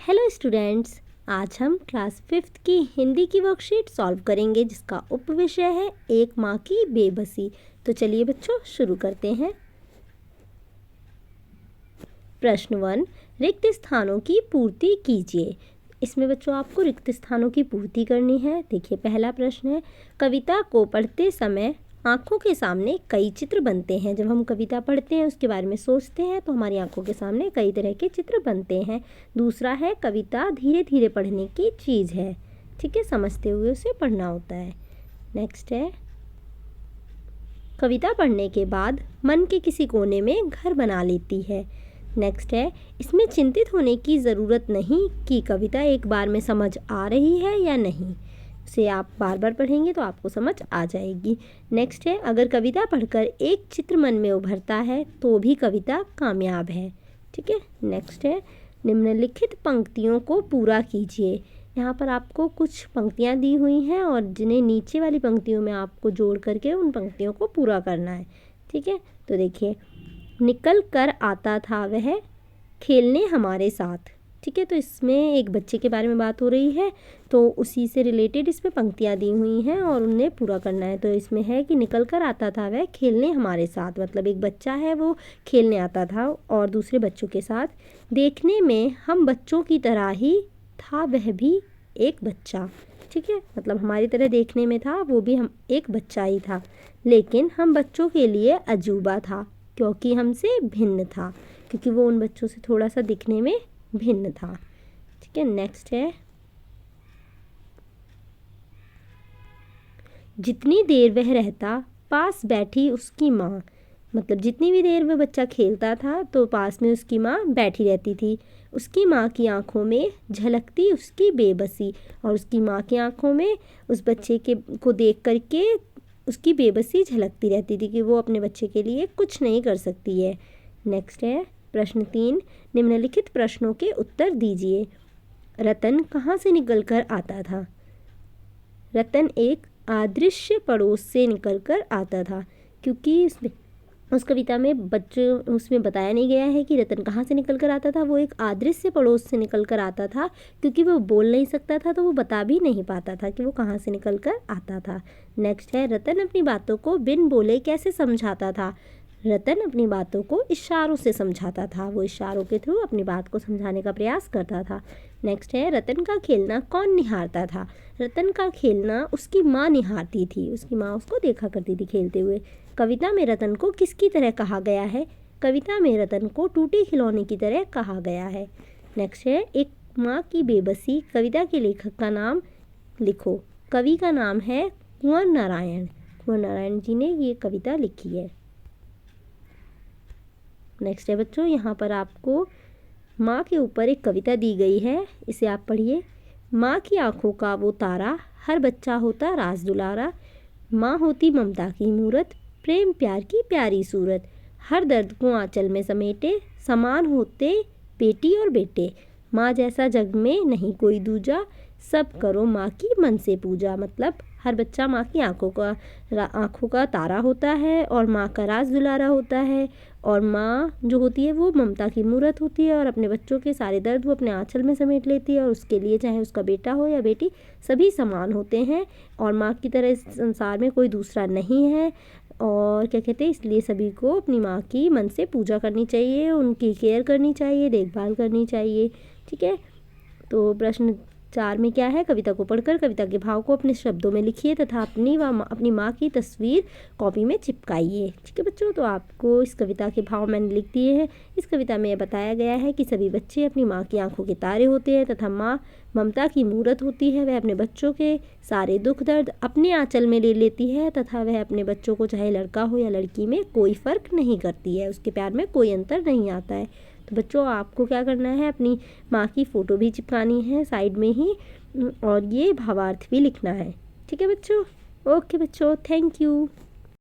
Hello students, आज हम class 5th की हिंदी की वर्कशीट सॉल्व करेंगे जिसका उपविषय है एक माँ की बेबसी। तो चलिए बच्चों शुरू करते हैं। प्रश्न 1, रिक्त स्थानों की पूर्ति कीजिए। इसमें बच्चों आपको रिक्त स्थानों की पूर्ति करनी है। देखिए पहला प्रश्न है, कविता को पढ़ते समय आँखों के सामने कई चित्र बनते हैं। जब हम कविता पढ़ते हैं उसके बारे में सोचते हैं तो हमारी आँखों के सामने कई तरह के चित्र बनते हैं। दूसरा है, कविता धीरे धीरे पढ़ने की चीज़ है। ठीक है, समझते हुए उसे पढ़ना होता है। नेक्स्ट है, कविता पढ़ने के बाद मन के किसी कोने में घर बना लेती है। नेक्स्ट है, इसमें चिंतित होने की ज़रूरत नहीं कि कविता एक बार में समझ आ रही है या नहीं। उसे आप बार बार पढ़ेंगे तो आपको समझ आ जाएगी। नेक्स्ट है, अगर कविता पढ़कर एक चित्र मन में उभरता है तो भी कविता कामयाब है। ठीक है। नेक्स्ट है, निम्नलिखित पंक्तियों को पूरा कीजिए। यहाँ पर आपको कुछ पंक्तियाँ दी हुई हैं और जिन्हें नीचे वाली पंक्तियों में आपको जोड़ करके उन पंक्तियों को पूरा करना है। ठीक है, तो देखिए, निकल कर आता था वह खेलने हमारे साथ। ठीक है, तो इसमें एक बच्चे के बारे में बात हो रही है तो उसी से रिलेटेड इसमें पंक्तियाँ दी हुई हैं और उन्हें पूरा करना है। तो इसमें है कि निकल कर आता था वह खेलने हमारे साथ, मतलब एक बच्चा है वो खेलने आता था और दूसरे बच्चों के साथ। देखने में हम बच्चों की तरह ही था वह भी एक बच्चा। ठीक है, मतलब हमारी तरह देखने में था, वो भी हम एक बच्चा ही था, लेकिन हम बच्चों के लिए अजूबा था क्योंकि हमसे भिन्न था, क्योंकि वो उन बच्चों से थोड़ा सा दिखने में भिन्न था। ठीक है। नेक्स्ट है, जितनी देर वह रहता पास बैठी उसकी माँ, मतलब जितनी भी देर वह बच्चा खेलता था तो पास में उसकी माँ बैठी रहती थी। उसकी माँ की आंखों में झलकती उसकी बेबसी, और उसकी माँ की आंखों में उस बच्चे को देख करके उसकी बेबसी झलकती रहती थी कि वो अपने बच्चे के लिए कुछ नहीं कर सकती है। नेक्स्ट है, प्रश्न 3, निम्नलिखित प्रश्नों के उत्तर दीजिए। रतन कहाँ से निकलकर आता था? रतन एक अदृश्य पड़ोस से निकलकर आता था, क्योंकि उस कविता में उसमें बताया नहीं गया है कि रतन कहाँ से निकल कर आता था। वो एक अदृश्य पड़ोस से निकल कर आता था, क्योंकि वो बोल नहीं सकता था तो वो बता भी नहीं पाता था कि वो कहाँ से निकल कर आता था। नेक्स्ट है, रतन अपनी बातों को बिन बोले कैसे समझाता था? रतन अपनी बातों को इशारों से समझाता था, वो इशारों के थ्रू अपनी बात को समझाने का प्रयास करता था। नेक्स्ट है, रतन का खेलना कौन निहारता था? रतन का खेलना उसकी माँ निहारती थी, उसकी माँ उसको देखा करती थी खेलते हुए। कविता में रतन को किसकी तरह कहा गया है? कविता में रतन को टूटे खिलौने की तरह कहा गया है। नेक्स्ट है, एक माँ की बेबसी कविता के लेखक का नाम लिखो। कवि का नाम है कुंवर नारायण। कुंवर नारायण जी ने ये कविता लिखी है। नेक्स्ट है बच्चों, यहाँ पर आपको माँ के ऊपर एक कविता दी गई है, इसे आप पढ़िए। माँ की आंखों का वो तारा, हर बच्चा होता राज दुलारा। माँ होती ममता की मूरत, प्रेम प्यार की प्यारी सूरत। हर दर्द को आंचल में समेटे, समान होते बेटी और बेटे। माँ जैसा जग में नहीं कोई दूजा, सब करो माँ की मन से पूजा। मतलब हर बच्चा माँ की आंखों का तारा होता है और माँ का राज दुलारा होता है, और माँ जो होती है वो ममता की मूरत होती है और अपने बच्चों के सारे दर्द वो अपने आंचल में समेट लेती है, और उसके लिए चाहे उसका बेटा हो या बेटी सभी समान होते हैं और माँ की तरह इस संसार में कोई दूसरा नहीं है। और क्या कहते हैं, इसलिए सभी को अपनी माँ की मन से पूजा करनी चाहिए, उनकी केयर करनी चाहिए, देखभाल करनी चाहिए। ठीक है, तो प्रश्न 4 में क्या है, कविता को पढ़कर कविता के भाव को अपने शब्दों में लिखिए तथा अपनी माँ की तस्वीर कॉपी में चिपकाइए। ठीक है बच्चों, तो आपको इस कविता के भाव मैंने लिख दिए हैं। इस कविता में यह बताया गया है कि सभी बच्चे अपनी माँ की आंखों के तारे होते हैं तथा माँ ममता की मूरत होती है। वह अपने बच्चों के सारे दुख दर्द अपने आंचल में ले लेती है तथा वह अपने बच्चों को चाहे लड़का हो या लड़की में कोई फ़र्क नहीं करती है, उसके प्यार में कोई अंतर नहीं आता है। तो बच्चों आपको क्या करना है, अपनी माँ की फ़ोटो भी चिपकानी है साइड में ही, और ये भावार्थ भी लिखना है। ठीक है बच्चों, ओके बच्चों, थैंक यू।